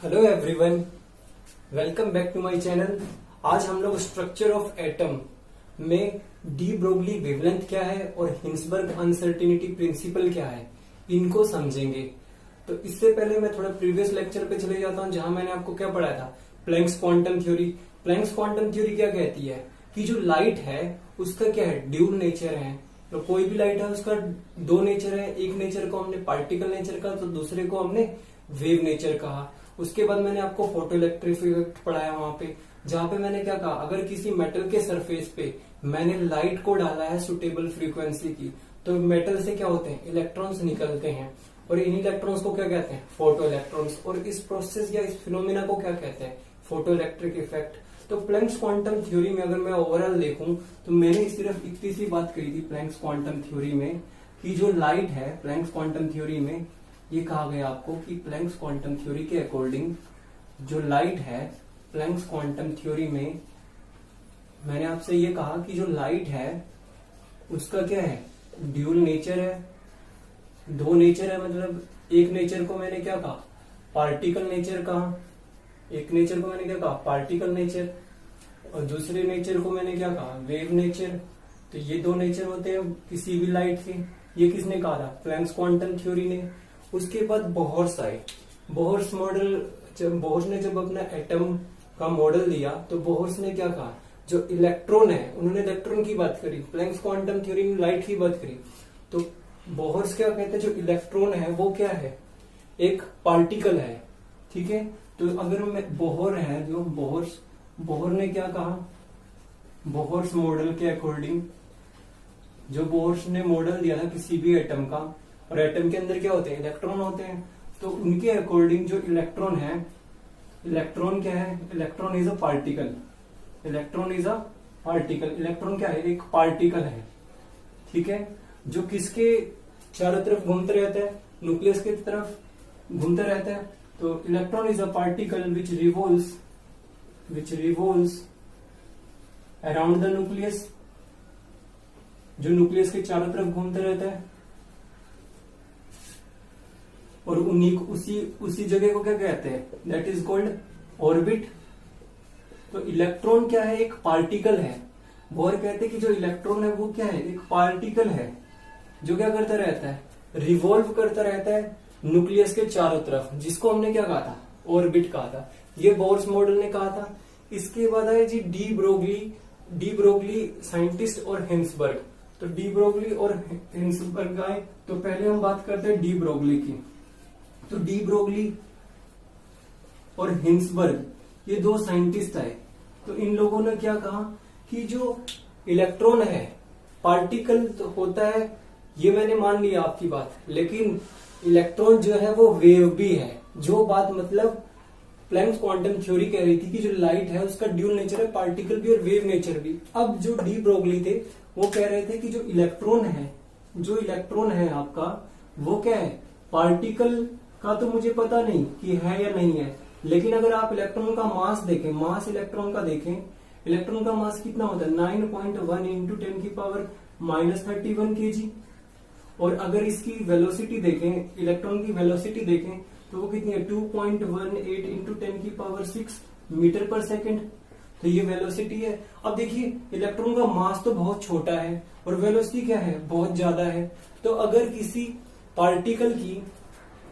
Hello everyone, welcome back to my channel. आज हम लोग स्ट्रक्चर ऑफ एटम में डी ब्रोगली वेवलेंथ क्या है और हिंसबर्ग अनसर्टेनिटी प्रिंसिपल क्या है, इनको समझेंगे। तो इससे पहले मैं थोड़ा प्रीवियस लेक्चर पे चले जाता हूं, जहां मैंने आपको क्या पढ़ाया था, Planck's quantum theory. Planck's quantum theory क्या कहती है कि जो लाइट है उसका क्या है, ड्यूल नेचर है। तो कोई भी लाइट है उसका दो नेचर है, एक नेचर को हमने पार्टिकल नेचर कहा तो दूसरे को हमने वेव नेचर कहा। उसके बाद मैंने आपको फोटो इलेक्ट्रिक इफेक्ट पढ़ाया वहां पे, जहां पे मैंने क्या कहा, अगर किसी मेटल के सरफेस पे मैंने लाइट को डाला है सुटेबल फ्रीक्वेंसी की, तो मेटल से क्या होते हैं, इलेक्ट्रॉन्स निकलते हैं और इन इलेक्ट्रॉन्स को क्या कहते हैं, फोटो इलेक्ट्रॉन्स। और इस प्रोसेस या इस फिनोमिना को क्या कहते हैं, फोटो इलेक्ट्रिक इफेक्ट। तो प्लैंक्स क्वांटम थ्योरी में अगर मैं ओवरऑल देखूं तो मैंने सिर्फ इतनी सी बात कही थी प्लैंक्स क्वांटम थ्योरी में कि जो लाइट है प्लैंक्स क्वांटम थ्योरी में ये कहा गया आपको कि प्लैंक्स क्वांटम थ्योरी के अकॉर्डिंग जो लाइट है प्लैंक्स क्वांटम थ्योरी में मैंने आपसे ये कहा कि जो लाइट है उसका क्या है, ड्यूल नेचर है, दो नेचर है। मतलब एक नेचर को मैंने क्या कहा, पार्टिकल नेचर कहा, एक नेचर को मैंने क्या कहा, पार्टिकल नेचर, और दूसरे नेचर को मैंने क्या कहा, वेव नेचर। तो ये दो नेचर होते हैं किसी भी लाइट के। ये किसने कहा था, प्लैंक्स क्वांटम थ्योरी ने। उसके बाद बोहर्स आए। बोहर्स मॉडल, जब बोहर्स ने जब अपना एटम का मॉडल दिया तो बोहर्स ने क्या कहा, जो इलेक्ट्रॉन है, उन्होंने इलेक्ट्रॉन की बात करी, प्लैंक्स क्वांटम थ्योरी में लाइट की बात करी। तो बोहर्स क्या कहते हैं, जो इलेक्ट्रॉन है वो क्या है, एक पार्टिकल है। ठीक है, तो अगर मैं बोहर है, जो बोहर ने क्या कहा, बोहर्स मॉडल के अकॉर्डिंग, जो बोहर्स ने मॉडल दिया था किसी भी एटम का, और एटम के अंदर क्या होते हैं, इलेक्ट्रॉन होते हैं। तो उनके अकॉर्डिंग जो इलेक्ट्रॉन है, इलेक्ट्रॉन क्या है, electron is a particle, electron is a particle. Electron क्या है, एक पार्टिकल है। ठीक है, जो किसके चारों तरफ घूमते रहता है, न्यूक्लियस की तरफ घूमते रहता है। तो electron is a particle which revolves around the nucleus, जो न्यूक्लियस के चारों तरफ घूमते रहता है। और उन्हीं उसी जगह को क्या कहते हैं, दैट इज कॉल्ड ऑर्बिट। तो इलेक्ट्रॉन क्या है, एक पार्टिकल है। बोहर कहते हैं कि जो इलेक्ट्रॉन है वो क्या है, एक पार्टिकल है जो क्या करता रहता है, रिवॉल्व करता रहता है न्यूक्लियस के चारों तरफ, जिसको हमने क्या कहा था, ऑर्बिट कहा था। ये बोहर्स मॉडल ने कहा था। इसके बाद आए जी डी ब्रोगली साइंटिस्ट और हिंसबर्ग। तो डी ब्रोगली और हिंसबर्ग आए। तो पहले हम बात करते हैं डी ब्रोगली की। तो डी ब्रोगली और हिंसबर्ग ये दो साइंटिस्ट आए। तो इन लोगों ने क्या कहा कि जो इलेक्ट्रॉन है पार्टिकल तो होता है, ये मैंने मान लिया आपकी बात, लेकिन इलेक्ट्रॉन जो है वो वेव भी है। जो बात मतलब प्लैंक्स क्वांटम थ्योरी कह रही थी कि जो लाइट है उसका ड्यूल नेचर है, पार्टिकल भी और वेव नेचर भी। अब जो डी ब्रोगली थे वो कह रहे थे कि जो इलेक्ट्रॉन है आपका वो क्या है, पार्टिकल का तो मुझे पता नहीं कि है या नहीं है, लेकिन अगर आप इलेक्ट्रॉन का मास देखें, मास इलेक्ट्रॉन का देखें, इलेक्ट्रॉन का मास कितना होता है, 9.1 इंटू 10 की पावर -31 kg। और अगर इसकी वेलोसिटी देखें, इलेक्ट्रॉन की वेलोसिटी देखें तो वो कितनी है, 2.18 इंटू 10 की पावर 6 मीटर पर सेकेंड। तो ये वेलोसिटी है। अब देखिए इलेक्ट्रॉन का मास तो बहुत छोटा है और वेलोसिटी क्या है, बहुत ज्यादा है। तो अगर किसी पार्टिकल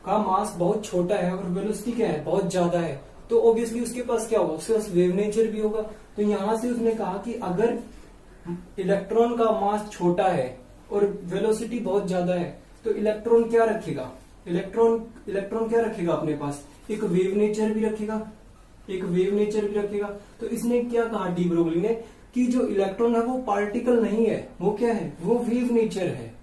का मास बहुत छोटा है और वेलोसिटी क्या है, बहुत ज्यादा है, तो ऑब्वियसली उसके पास क्या होगा, उसके पास वेव नेचर भी होगा। तो यहां से उसने कहा कि अगर इलेक्ट्रॉन का मास छोटा है और वेलोसिटी बहुत ज्यादा है तो इलेक्ट्रॉन क्या रखेगा, इलेक्ट्रॉन क्या रखेगा अपने पास, एक वेव नेचर भी रखेगा। तो इसने क्या कहा डी ब्रोगली ने कि जो इलेक्ट्रॉन है वो पार्टिकल नहीं है, वो क्या है, वो वेव नेचर है।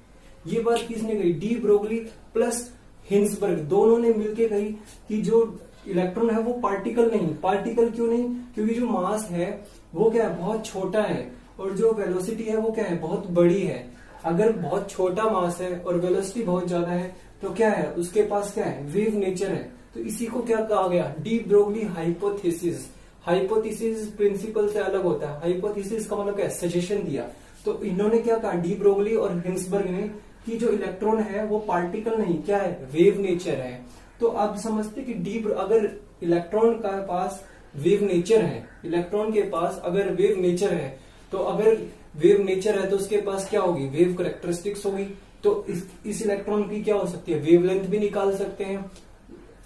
ये बात किसने कही, डी ब्रोगली प्लस हिंसबर्ग, दोनों ने मिलकर कही कि जो इलेक्ट्रॉन है वो पार्टिकल नहीं। पार्टिकल क्यों नहीं, क्योंकि जो मास है वो क्या है, बहुत छोटा है, और जो वेलोसिटी है वो क्या है, बहुत बड़ी है। अगर बहुत छोटा मास है और वेलोसिटी बहुत ज्यादा है तो क्या है, उसके पास क्या है, वेव नेचर है। तो इसी को क्या कहा गया, de Broglie hypothesis. Hypothesis principle से अलग होता है। हाइपोथेसिस का मतलब क्या है, सजेशन दिया। तो इन्होंने क्या कहा, डी ब्रोगली और हिंसबर्ग ने, कि जो इलेक्ट्रॉन है वो पार्टिकल नहीं, क्या है, वेव नेचर है। तो आप समझते कि अगर इलेक्ट्रॉन का पास वेव नेचर है, इलेक्ट्रॉन के पास अगर वेव नेचर है, तो अगर वेव नेचर है तो उसके पास क्या होगी, वेव करेक्टरिस्टिक्स होगी। तो इस इलेक्ट्रॉन की क्या हो सकती है, वेवलेंथ भी निकाल सकते हैं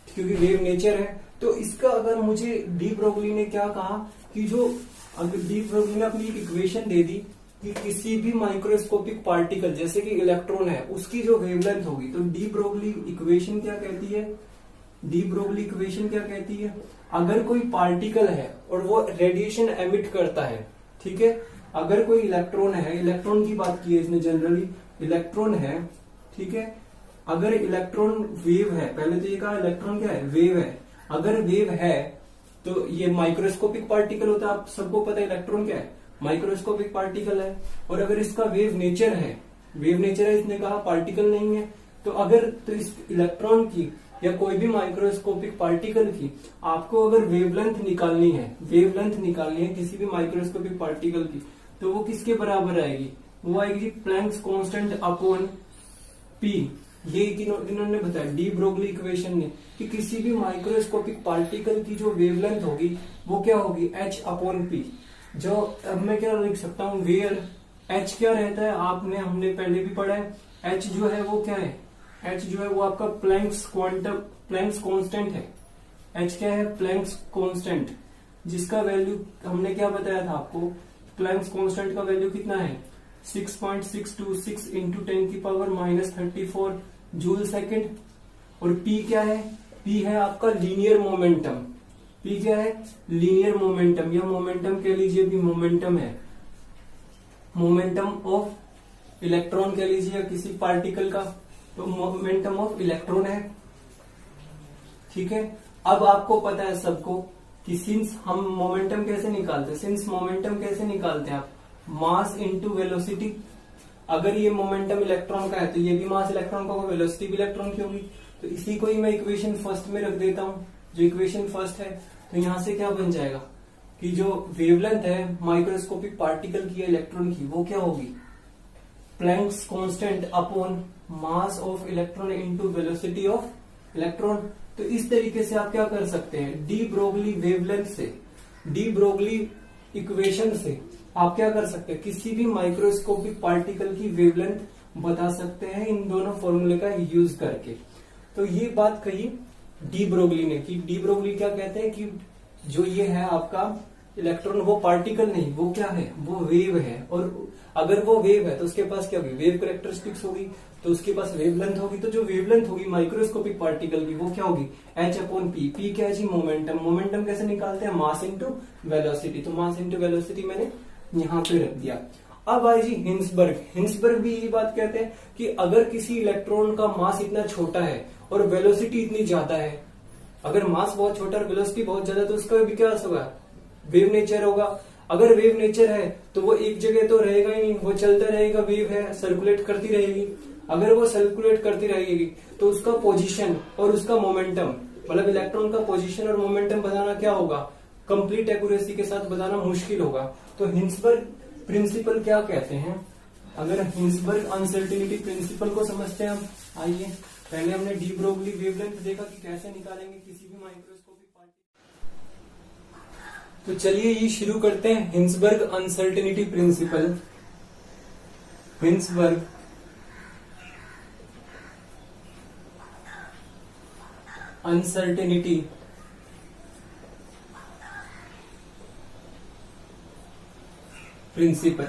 क्योंकि वेव नेचर है। तो इसका अगर मुझे डी ब्रोगली ने क्या कहा कि जो अगर डी ब्रोगली ने अपनी इक्वेशन दे दी कि किसी भी माइक्रोस्कोपिक पार्टिकल जैसे कि इलेक्ट्रॉन है उसकी जो वेवलेंथ होगी, तो डी ब्रोगली इक्वेशन क्या कहती है, डी ब्रोगली इक्वेशन क्या कहती है, अगर कोई पार्टिकल है और वो रेडिएशन एमिट करता है, ठीक है, अगर कोई इलेक्ट्रॉन है, इलेक्ट्रॉन की बात की है इसने जनरली, इलेक्ट्रॉन है, ठीक है, अगर इलेक्ट्रॉन वेव है, पहले तो ये कहा इलेक्ट्रॉन क्या है, वेव है, अगर वेव है तो ये माइक्रोस्कोपिक पार्टिकल होता है, आप सबको पता है इलेक्ट्रॉन क्या है, माइक्रोस्कोपिक पार्टिकल है। और अगर इसका वेव नेचर है, वेव नेचर है, इसने कहा पार्टिकल नहीं है, तो अगर तो इस इलेक्ट्रॉन की या कोई भी माइक्रोस्कोपिक पार्टिकल की आपको अगर वेवलेंथ निकालनी है, वेवलेंथ निकालनी है किसी भी माइक्रोस्कोपिक पार्टिकल की, तो वो किसके बराबर आएगी, वो आएगी प्लैंक्स कांस्टेंट अपॉन पी। ये इन्होंने बताया डी ब्रोगली इक्वेशन ने कि किसी भी माइक्रोस्कोपिक पार्टिकल की जो वेवलेंथ होगी वो क्या होगी, एच अपॉन पी। जो अब मैं क्या लिख सकता हूँ, वेयर एच क्या रहता है, आपने हमने पहले भी पढ़ा है, एच जो है वो क्या है, एच जो है वो आपका प्लैंक्स कांस्टेंट है। एच क्या है, प्लैंक्स कांस्टेंट, जिसका वैल्यू हमने क्या बताया था आपको, प्लैंक्स कांस्टेंट का वैल्यू कितना है, 6.626 इंटू 10⁻34 जूल सेकेंड। और P क्या है, P है आपका लीनियर मोमेंटम, P क्या है, लीनियर मोमेंटम, या मोमेंटम कह लीजिए, भी मोमेंटम है, मोमेंटम ऑफ इलेक्ट्रॉन कह लीजिए किसी पार्टिकल का, तो मोमेंटम ऑफ इलेक्ट्रॉन है, ठीक है। अब आपको पता है सबको कि सिंस हम मोमेंटम कैसे निकालते हैं, सिंस मोमेंटम कैसे निकालते हैं आप, मास इनटू वेलोसिटी। अगर ये मोमेंटम इलेक्ट्रॉन का है तो ये भी मास इलेक्ट्रॉन का होगा, वेलोसिटी भी इलेक्ट्रॉन की होगी। तो इसी को ही मैं इक्वेशन फर्स्ट में रख देता हूं, जो इक्वेशन फर्स्ट है, तो यहां से क्या बन जाएगा कि जो वेवलेंथ है माइक्रोस्कोपिक पार्टिकल की इलेक्ट्रॉन की वो क्या होगी, Planck's constant upon mass of electron into velocity of electron. तो इस तरीके से आप क्या कर सकते हैं, डी ब्रोगली वेवलेंथ से, डी ब्रोगली इक्वेशन से आप क्या कर सकते हैं, किसी भी माइक्रोस्कोपिक पार्टिकल की वेवलेंथ बता सकते हैं इन दोनों फॉर्मूले का यूज करके। तो ये बात कही डी ब्रोगली ने कि डी ब्रोगली क्या कहते हैं कि जो ये है आपका इलेक्ट्रॉन वो पार्टिकल नहीं, वो क्या है, वो वेव है। और अगर वो वेव है तो उसके पास क्या होगी, वेव करेक्टरिस्टिक्स होगी, तो उसके पास वेवलेंथ होगी। तो जो वेवलेंथ होगी माइक्रोस्कोपिक पार्टिकल की वो क्या होगी, एच अपॉन पी। पी क्या है जी, मोमेंटम। मोमेंटम कैसे निकालते हैं, मास इंटू वेलोसिटी। तो मास इंटू वेलोसिटी मैंने यहां पे रख दिया। अब आई जी हिंसबर्ग। हिंसबर्ग भी यही बात कहते हैं कि अगर किसी इलेक्ट्रॉन का मास इतना छोटा है और वेलोसिटी इतनी ज्यादा है, अगर मास बहुत छोटा और वेलोसिटी बहुत ज्यादा, तो उसका भी क्या होगा, वेव नेचर होगा। अगर वेव नेचर है तो वो एक जगह तो रहेगा ही नहीं, वो चलता रहेगा, वेव है, सर्कुलेट करती रहेगी। अगर वो सर्कुलेट करती रहेगी तो उसका पोजीशन और उसका मोमेंटम, मतलब इलेक्ट्रॉन का पोजीशन और मोमेंटम बताना क्या होगा, कंप्लीट एक्यूरेसी के साथ बताना मुश्किल होगा। तो हिंसबर्ग प्रिंसिपल क्या कहते हैं, अगर हिंसबर्ग अनसर्टेनिटी प्रिंसिपल को समझते हैं हम, आइए पहले हमने डी ब्रोगली वेवलेंथ देखा कि कैसे निकालेंगे किसी भी माइक्रोस्कोपिक पार्टिकल। तो चलिए ये शुरू करते हैं Hinsberg uncertainty principle. Hinsberg uncertainty principle.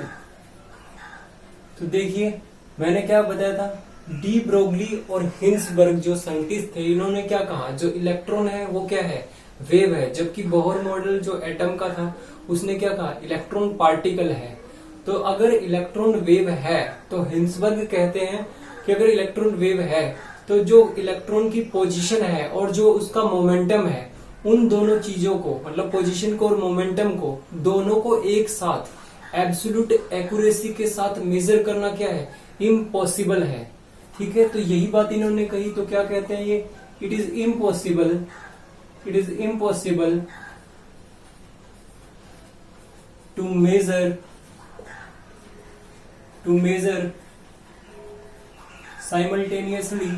तो देखिए मैंने क्या बताया था, डी ब्रोगली और हिंसबर्ग जो साइंटिस्ट थे, इन्होंने क्या कहा, जो इलेक्ट्रॉन है वो क्या है, वेव है। जबकि बोहर मॉडल जो एटम का था उसने क्या कहा, इलेक्ट्रॉन पार्टिकल है। तो अगर इलेक्ट्रॉन वेव है तो हिंसबर्ग कहते हैं कि अगर इलेक्ट्रॉन वेव है तो जो इलेक्ट्रॉन की पोजीशन है और जो उसका मोमेंटम है, उन दोनों चीजों को, मतलब पोजीशन को और मोमेंटम को, दोनों को एक साथ एब्सोल्यूट एक्यूरेसी के साथ मेजर करना क्या है, इम्पॉसिबल है। ठीक है, तो यही बात इन्होंने कही। तो क्या कहते हैं ये, it is impossible to measure simultaneously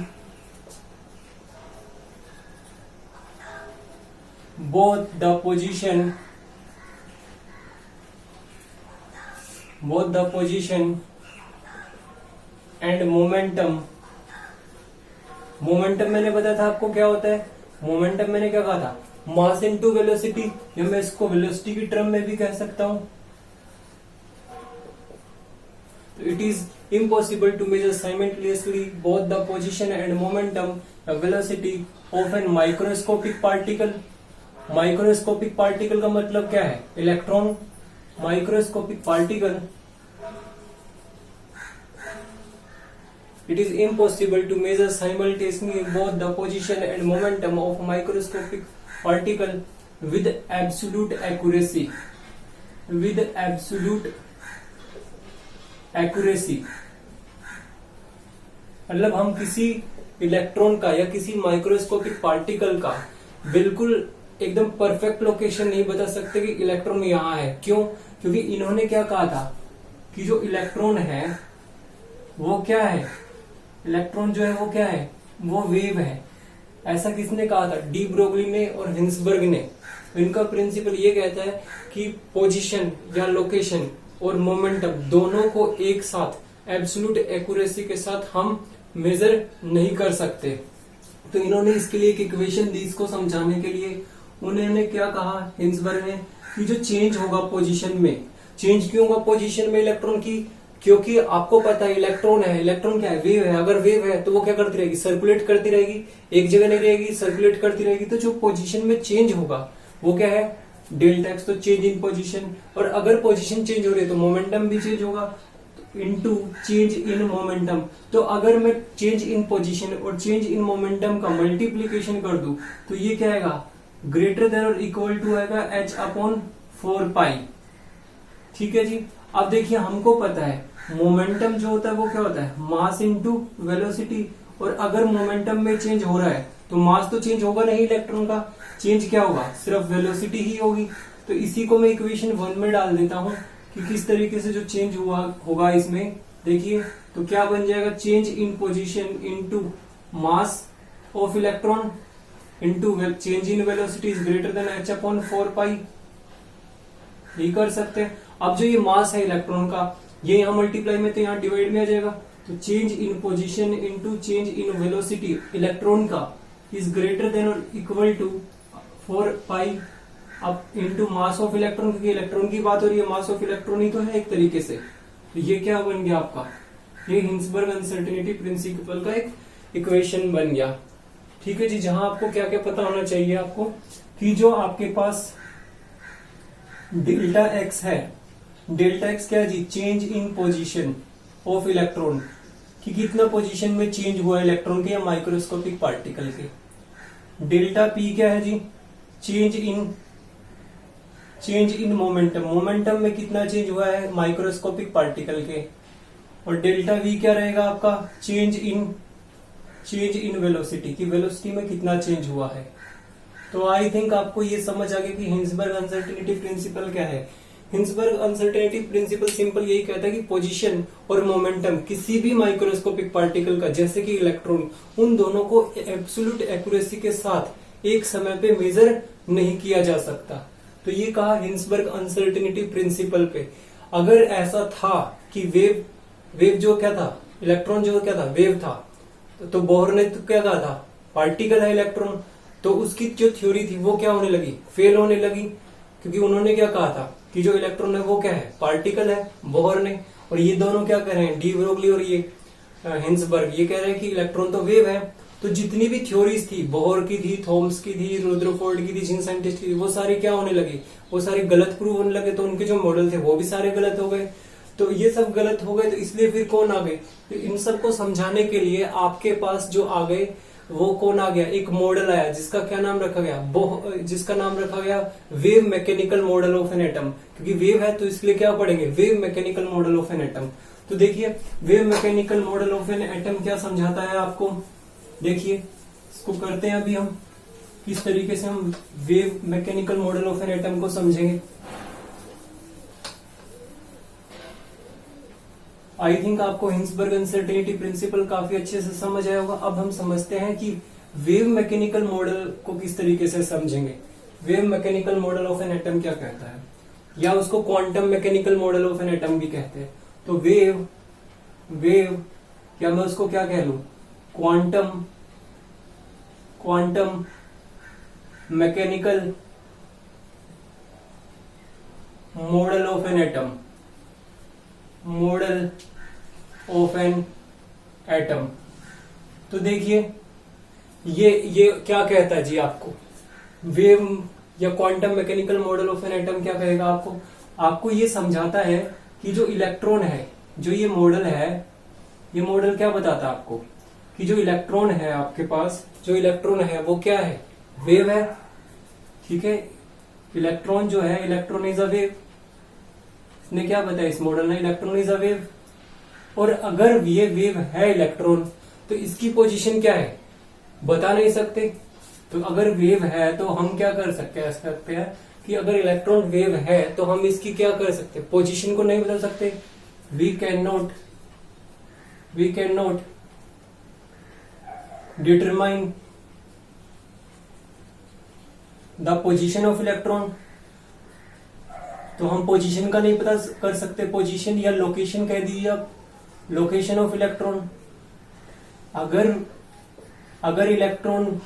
both the position and momentum मैंने बताया था आपको क्या होता है। मोमेंटम मैंने क्या कहा था, मास इनटू वेलोसिटी, या मैं इसको वेलोसिटी की टर्म में भी कह सकता हूं। It is impossible to measure simultaneously both the position and momentum, the velocity of a microscopic particle. Microscopic particle का मतलब क्या है, electron. Microscopic particle, it is impossible to measure simultaneously both the position and momentum of microscopic particle with absolute accuracy. मतलब हम किसी electron का या किसी माइक्रोस्कोपिक पार्टिकल का बिल्कुल एकदम परफेक्ट लोकेशन नहीं बता सकते कि इलेक्ट्रॉन यहाँ है। क्यों? क्योंकि इन्होंने क्या कहा था कि जो इलेक्ट्रॉन है वो क्या है, इलेक्ट्रॉन जो है वो क्या है, वो वेव है। ऐसा किसने कहा था, डी ब्रोगली ने और हिंसबर्ग ने। इनका प्रिंसिपल ये कहता है कि पोजीशन या लोकेशन और मोमेंटम दोनों को एक साथ एब्सोल्यूट एक्यूरेसी के साथ हम मेजर नहीं कर सकते। तो इन्होंने इसके लिए एक इक्वेशन दी, इसको समझाने के लिए। उन्होंने क्या कहा हिंसबर्ग ने कि जो चेंज होगा पोजीशन में, चेंज क्यों होगा पोजीशन में इलेक्ट्रॉन की, क्योंकि आपको पता है इलेक्ट्रॉन है, इलेक्ट्रॉन क्या है, वेव है। अगर वेव है तो वो क्या करती रहेगी, सर्कुलेट करती रहेगी, एक जगह नहीं रहेगी, सर्कुलेट करती रहेगी। तो जो पोजीशन में चेंज होगा वो क्या है, डेल्टा एक्स, तो चेंज इन पोजीशन। और अगर पोजीशन चेंज हो रही है तो मोमेंटम भी चेंज होगा, इनटू चेंज इन मोमेंटम। तो अगर मैं चेंज इन पोजीशन और चेंज इन मोमेंटम का मल्टीप्लीकेशन कर दूं तो ये क्या आएगा, ग्रेटर देन और इक्वल टू आएगा h/4π। ठीक है जी। अब देखिए हमको पता है मोमेंटम जो होता है वो क्या होता है, मास इनटू वेलोसिटी। और अगर मोमेंटम में चेंज हो रहा है तो मास तो चेंज होगा नहीं इलेक्ट्रॉन का, चेंज क्या होगा, सिर्फ वेलोसिटी ही होगी। तो इसी को मैं इक्वेशन 1 में डाल देता हूं कि किस तरीके से जो चेंज हुआ होगा इसमें। देखिए तो क्या बन जाएगा, change in position into mass of electron into change in velocity is greater than h/4π। ये कर सकते हैं। अब जो ये मास है इलेक्ट्रॉन का, ये यहाँ मल्टीप्लाई में तो यहाँ डिवाइड में आ जाएगा। तो change in position into change in velocity electron का इज ग्रेटर देन और इक्वल टू 4π अब इनटू मास ऑफ इलेक्ट्रॉन, क्योंकि इलेक्ट्रॉन की बात हो रही है, मास ऑफ इलेक्ट्रॉन ही तो है एक तरीके से। तो ये क्या बन गया आपका, ये हिंसबर्ग अनसर्टेनिटी प्रिंसिपल का एक इक्वेशन बन गया। ठीक है जी। जहां आपको क्या क्या पता होना चाहिए आपको, कि जो आपके पास डेल्टा एक्स है, डेल्टा एक्स क्या है जी, change in position of electron, कि कितना पोजीशन में चेंज हुआ इलेक्ट्रॉन के या माइक्रोस्कोपिक पार्टिकल के। डेल्टा पी क्या है जी, चेंज इन मोमेंटम, मोमेंटम में कितना चेंज हुआ है माइक्रोस्कोपिक पार्टिकल के। और डेल्टा वी क्या रहेगा आपका, चेंज इन वेलोसिटी, की वेलोसिटी में कितना चेंज हुआ है। तो आई थिंक आपको ये समझ आ गया कि हिंसबर्ग अनसर्टेनिटी प्रिंसिपल क्या है। हिंसबर्ग अनसर्टेनिटी प्रिंसिपल सिंपल यही कहता है कि पोजीशन और मोमेंटम किसी भी माइक्रोस्कोपिक पार्टिकल का, जैसे कि इलेक्ट्रॉन, उन दोनों को एब्सोल्यूट एक्यूरेसी के साथ एक समय पे मेजर नहीं किया जा सकता। तो ये कहा हिंसबर्ग अनसर्टेनिटी प्रिंसिपल पे। अगर ऐसा था कि वेव जो क्या था, इलेक्ट्रॉन जो क्या था, वेव था, तो बोहर ने तो क्या कहा था, पार्टिकल है इलेक्ट्रॉन। तो उसकी जो थ्योरी थी वो क्या होने लगी, फेल होने लगी, क्योंकि उन्होंने क्या कहा था कि जो इलेक्ट्रॉन है वो क्या है, पार्टिकल है, बोहर ने। और ये दोनों क्या कह रहे हैं, डी ब्रोगली और ये हिंसबर्ग, ये कह रहे हैं कि इलेक्ट्रॉन तो वेव है। तो जितनी भी थ्योरीज थी, बोहर की थी, थॉम्स की थी, रुदरफोर्ड की थी, जिन साइंटिस्ट की, वो सारी क्या होने लगी, वो सारी गलत प्रूव होने लगे। तो उनके जो मॉडल थे वो भी सारे गलत हो गए। तो ये सब गलत हो गए, तो इसलिए फिर कौन आ गए, तो इन सबको समझाने के लिए आपके पास जो आ गए वो कौन आ गया, एक मॉडल आया जिसका क्या नाम रखा गया, जिसका नाम रखा गया wave mechanical model of an atom. क्योंकि वेव है तो इसलिए क्या पढ़ेंगे, wave mechanical model of an atom. तो देखिए wave mechanical model of an atom क्या समझाता है आपको, देखिए इसको करते हैं अभी हम, किस तरीके से हम wave mechanical model of an atom को समझेंगे। आई थिंक आपको हिंसबर्ग अनसर्टेनिटी प्रिंसिपल काफी अच्छे से समझ आया होगा। अब हम समझते हैं कि वेव मैकेनिकल मॉडल को किस तरीके से समझेंगे। Wave mechanical model of an atom क्या कहता है, या उसको quantum mechanical model of an atom भी कहते हैं। तो वेव या मैं उसको क्या कह लूं, quantum mechanical model of an atom, model of an atom. तो देखिए ये क्या कहता है जी आपको, वेव या quantum mechanical model of an atom क्या कहेगा आपको ये समझाता है कि जो इलेक्ट्रॉन है, जो ये मॉडल है, ये मॉडल क्या बताता है आपको कि जो इलेक्ट्रॉन है आपके पास, जो इलेक्ट्रॉन है वो क्या है, वेव है। ठीक है, इलेक्ट्रॉन जो है, इलेक्ट्रॉन इज अ वेव। इसने क्या बताया इस मॉडल ने, इलेक्ट्रॉन इज अ वेव। और अगर ये वेव है इलेक्ट्रॉन, तो इसकी पोजीशन क्या है बता नहीं सकते। तो अगर वेव है तो हम क्या कर सकते हैं कि अगर इलेक्ट्रॉन वेव है तो हम इसकी क्या कर सकते हैं, पोजीशन को नहीं बदल सकते। We can not determine the position of electron. तो हम पोजीशन का नहीं पता कर सकते, पोजीशन या लोकेशन कह दीजिए आप, लोकेशन ऑफ इलेक्ट्रॉन। अगर इलेक्ट्रॉन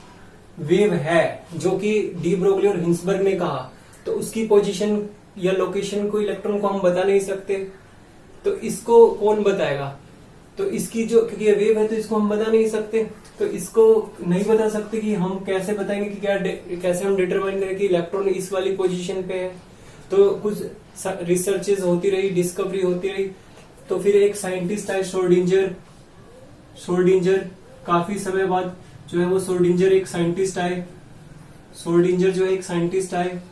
वेव है, जो कि डी ब्रोगली और हिंसबर्ग ने कहा, तो उसकी पोजीशन या लोकेशन को इलेक्ट्रॉन को हम बता नहीं सकते। तो इसको कौन बताएगा, तो इसकी जो, क्योंकि ये वेव है तो इसको हम बता नहीं सकते, तो इसको नहीं बता सकते कि हम कैसे बताएंगे कि कैसे हम डिटरमाइन करें कि इलेक्ट्रॉन इस वाली पोजीशन पे है। तो कुछ रिसर्चेस होती रही, डिस्कवरी होती रही। तो फिर एक साइंटिस्ट आए शोर्डिंजर, काफी समय बाद जो है वो शोर्डिंजर एक साइंटिस्ट आए।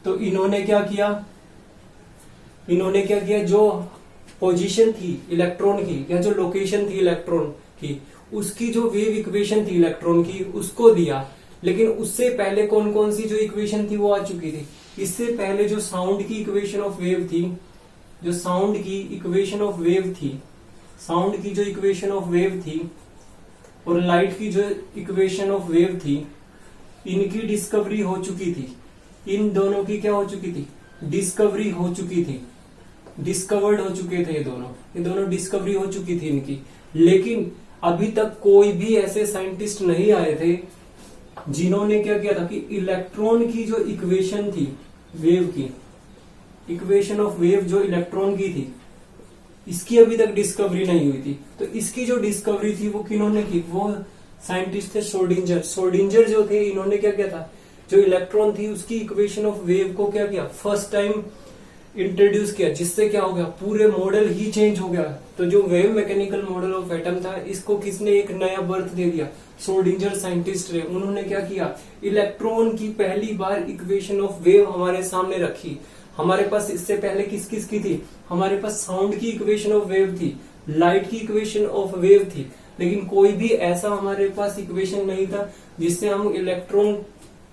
तो इन्होंने क्या किया, जो पोजीशन थी इलेक्ट्रॉन की या जो लोकेशन थी इलेक्ट्रॉन की, उसकी जो वेव इक्वेशन थी इलेक्ट्रॉन की, उसको दिया। लेकिन उससे पहले कौन कौन सी जो इक्वेशन थी वो आ चुकी थी। इससे पहले जो साउंड की इक्वेशन ऑफ वेव थी, साउंड की जो इक्वेशन ऑफ वेव थी और लाइट की जो इक्वेशन ऑफ वेव थी, इनकी डिस्कवरी हो चुकी थी। इन दोनों की क्या हो चुकी थी, डिस्कवरी हो चुकी थी, डिस्कवर्ड हो चुके थे ये दोनों डिस्कवरी हो चुकी थी इनकी। लेकिन अभी तक कोई भी ऐसे साइंटिस्ट नहीं आए थे जिन्होंने क्या किया था कि इलेक्ट्रॉन की जो इक्वेशन थी, वेव की इक्वेशन ऑफ वेव जो इलेक्ट्रॉन की थी, इसकी अभी तक डिस्कवरी नहीं हुई थी। तो इसकी जो डिस्कवरी थी वो किन्होंने की, वो साइंटिस्ट थे शोर्डिंजर जो थे। इन्होंने क्या किया था, जो इलेक्ट्रॉन थी उसकी इक्वेशन ऑफ वेव को क्या किया, फर्स्ट टाइम इंट्रोड्यूस किया, जिससे क्या हो गया, पूरे मॉडल ही चेंज हो गया। तो जो wave mechanical model of atom था, इसको किसने एक नया बर्थ दे दिया, शोर्डिंजर साइंटिस्ट रहे। उन्होंने क्या किया, इलेक्ट्रॉन की पहली बार इक्वेशन ऑफ वेव हमारे सामने रखी। हमारे पास इससे पहले किस की थी, हमारे पास साउंड की इक्वेशन ऑफ वेव थी, लाइट की इक्वेशन ऑफ वेव थी, लेकिन कोई भी ऐसा हमारे पास इक्वेशन नहीं था जिससे हम इलेक्ट्रॉन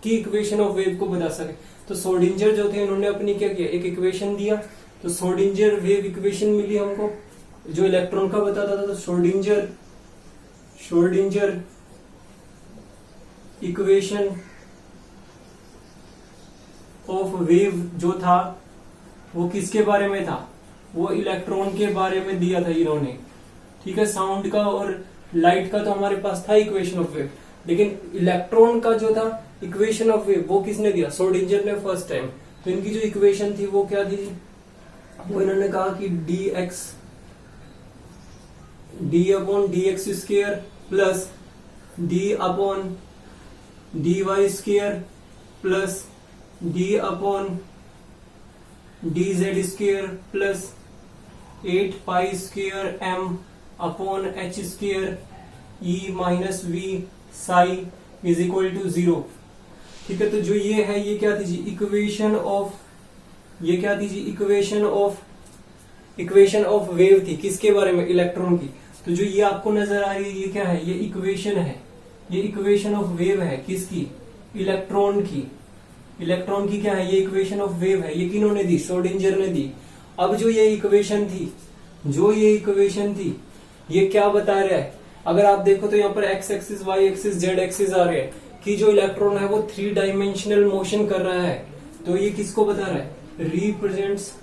की इक्वेशन ऑफ वेव को बता सके। तो शोर्डिंजर जो थे, उन्होंने अपनी क्या किया, एक इक्वेशन दिया। तो शोर्डिंजर वेव इक्वेशन मिली हमको, जो इलेक्ट्रॉन का बताता था। तो शोर्डिंजर इक्वेशन ऑफ वेव जो था वो किसके बारे में था, वो इलेक्ट्रॉन के बारे में दिया था इन्होंने। ठीक है, साउंड का और लाइट का तो हमारे पास था इक्वेशन ऑफ वेव, लेकिन इलेक्ट्रॉन का जो था इक्वेशन ऑफ वेव वो किसने दिया, शोर्डिंजर ने फर्स्ट टाइम। तो इनकी जो इक्वेशन थी वो क्या थी, वो इन्होंने कहा कि D upon D X square plus D upon D Y square plus D upon D Z square plus 8 pi square M upon H square E minus V psi is equal to 0। ठीक है, तो जो ये है, ये क्या थी जी, equation of, ये क्या थी जी, इक्वेशन ऑफ वेव थी। किसके बारे में, इलेक्ट्रॉन की। तो जो ये आपको नजर आ रही है, ये क्या है, ये इक्वेशन है, ये इक्वेशन ऑफ वेव है। किसकी, इलेक्ट्रॉन की। इलेक्ट्रॉन की क्या है, ये इक्वेशन ऑफ वेव है। ये किन्होंने दी, शोर्डिंजर ने दी। अब जो ये इक्वेशन थी, ये क्या बता रहा है, अगर आप देखो तो यहाँ पर X axis, Y axis, Z axis आ रहे हैं। कि जो इलेक्ट्रॉन है वो 3 डायमेंशनल मोशन कर रहा है। तो ये किसको बता रहा है? Represents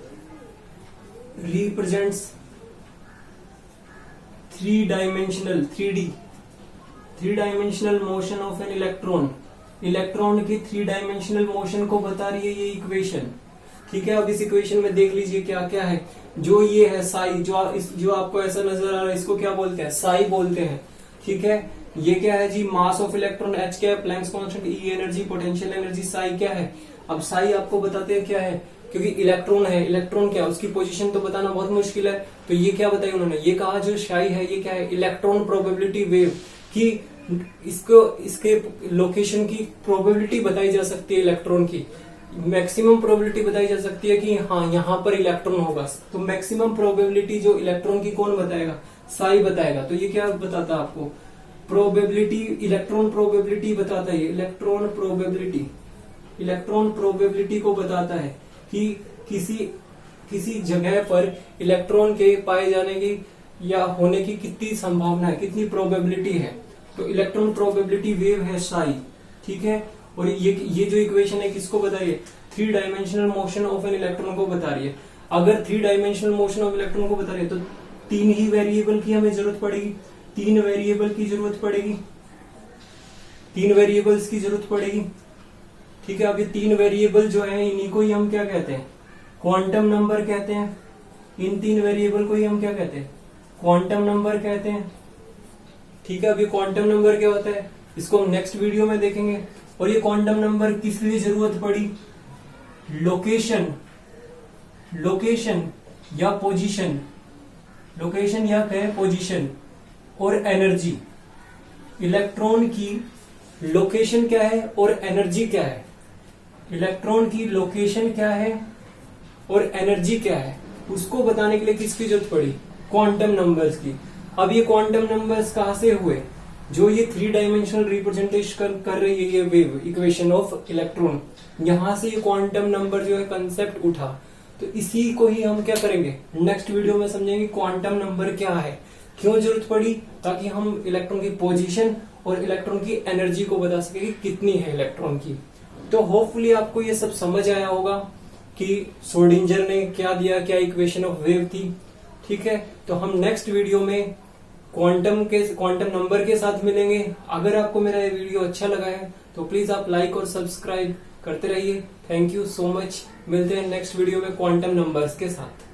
3 dimensional 3 dimensional motion of an electron. Electron की 3 डायमेंशनल मोशन को बता रही है ये इक्वेशन। ठीक है, अब इस इक्वेशन में देख लीजिए क्या क्या है। जो ये है साई, जो आपको ऐसा नजर आ रहा है, इसको क्या बोलते हैं? साई बोलते हैं। ठीक है, ये क्या है जी? मास ऑफ इलेक्ट्रॉन h क्या है? Planck's constant, E energy, potential energy, Sai क्या है? अब साई आपको बताते हैं क्या है, क्योंकि इलेक्ट्रॉन है। इलेक्ट्रॉन क्या, उसकी पोजीशन तो बताना बहुत मुश्किल है। तो ये क्या बताया उन्होंने? ये कहा जो साई है ये क्या है? इलेक्ट्रॉन प्रोबेबिलिटी वेव की इसके लोकेशन की प्रोबेबिलिटी बताई जा सकती है। इलेक्ट्रॉन की मैक्सिमम प्रोबेबिलिटी बताई जा सकती है कि हाँ यहाँ पर इलेक्ट्रॉन होगा। तो मैक्सिमम प्रोबेबिलिटी जो इलेक्ट्रॉन की कौन बताएगा? साई बताएगा। तो ये क्या बताता है आपको? प्रोबेबिलिटी, इलेक्ट्रॉन प्रोबेबिलिटी बताता है। इलेक्ट्रॉन प्रोबेबिलिटी को बताता है कि किसी जगह पर इलेक्ट्रॉन के पाए जाने की या होने की कितनी संभावना है, कितनी प्रोबेबिलिटी है। तो इलेक्ट्रॉन प्रोबेबिलिटी वेव है साई। ठीक है, और ये जो इक्वेशन है किसको बता रही है? 3 dimensional motion of an electron को बता रही है। अगर 3 डायमेंशनल मोशन ऑफ इलेक्ट्रॉन को बता रही है तो 3 ही वेरिएबल की हमें जरूरत पड़ेगी। 3 वेरिएबल की जरूरत पड़ेगी। 3 वेरिएबल्स की जरूरत पड़ेगी। ठीक है, अब ये 3 वेरिएबल जो है इन्हीं को ही हम क्या कहते हैं? क्वांटम नंबर कहते हैं। इन 3 वेरिएबल को ही हम क्या कहते हैं? क्वांटम नंबर कहते हैं। ठीक है, अब ये क्वांटम नंबर क्या होता है इसको हम नेक्स्ट वीडियो में देखेंगे। और ये क्वांटम नंबर किस लिए जरूरत पड़ी? लोकेशन या पोजीशन, लोकेशन या कहें पोजीशन और एनर्जी। इलेक्ट्रॉन की लोकेशन क्या है और एनर्जी क्या है? इलेक्ट्रॉन की लोकेशन क्या है और एनर्जी क्या है, उसको बताने के लिए किसकी जरूरत पड़ी? क्वांटम नंबर्स की। अब ये क्वांटम नंबर्स कहां से हुए? जो ये 3 डायमेंशनल रिप्रेजेंटेशन कर रही है ये वेव इक्वेशन ऑफ इलेक्ट्रॉन, यहां से ये क्वांटम नंबर जो है कंसेप्ट उठा। तो इसी को ही हम क्या करेंगे नेक्स्ट वीडियो में समझेंगे। क्वांटम नंबर क्या है, क्यों जरूरत पड़ी, ताकि हम इलेक्ट्रॉन की पोजीशन और इलेक्ट्रॉन की एनर्जी को बता सके कि कितनी है इलेक्ट्रॉन की। तो होपफुली आपको ये सब समझ आया होगा कि श्रोडिंगर ने क्या दिया, क्या इक्वेशन ऑफ वेव थी। ठीक है, तो हम नेक्स्ट वीडियो में क्वांटम नंबर के साथ मिलेंगे। अगर आपको मेरा ये वीडियो अच्छा लगा है तो प्लीज आप लाइक और सब्सक्राइब करते रहिए। Thank you so much. मिलते हैं नेक्स्ट वीडियो में क्वांटम नंबर्स के साथ।